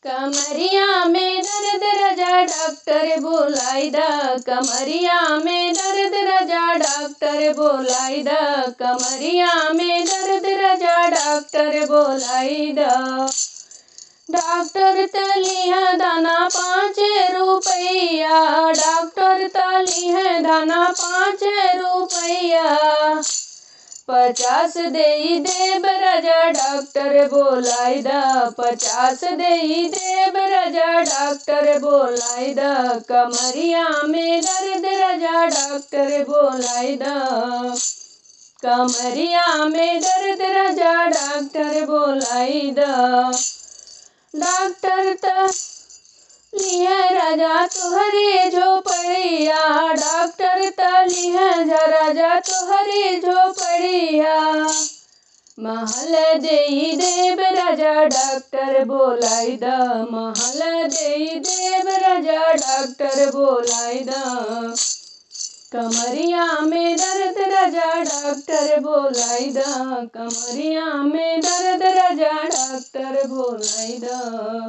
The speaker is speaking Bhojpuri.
कमरिया में दर्द राजा डॉक्टर बोलाई दा, कमरिया में दर्द राजा डॉक्टर बोलाई दा, कमरिया में दर्द राजा डॉक्टर बोलाई दा। डॉक्टर तली है दाना 5 रुपया, डॉक्टर तली है दाना 5 रुपया, 50 देई देब राजा डॉक्टर बोलाई दा, 50 देई देब राजा डॉक्टर बोलाई दा, कमरिया में दर्द राजा डॉक्टर बोलाई दा, कमरिया में दर्द राजा डॉक्टर बोलाई दा। डॉक्टर तली है राजा तुहरे झोपड़िया, डॉक्टर तली है राजा तुहरे झोपड़िया, महल देई देब राजा डॉक्टर बोलाई दा, महल देई देब राजा डॉक्टर बोलाई दा, कमरिया में दर्द राजा डॉक्टर बोलाई दा, कमरिया में दर्द राजा डॉक्टर बोलाई दा।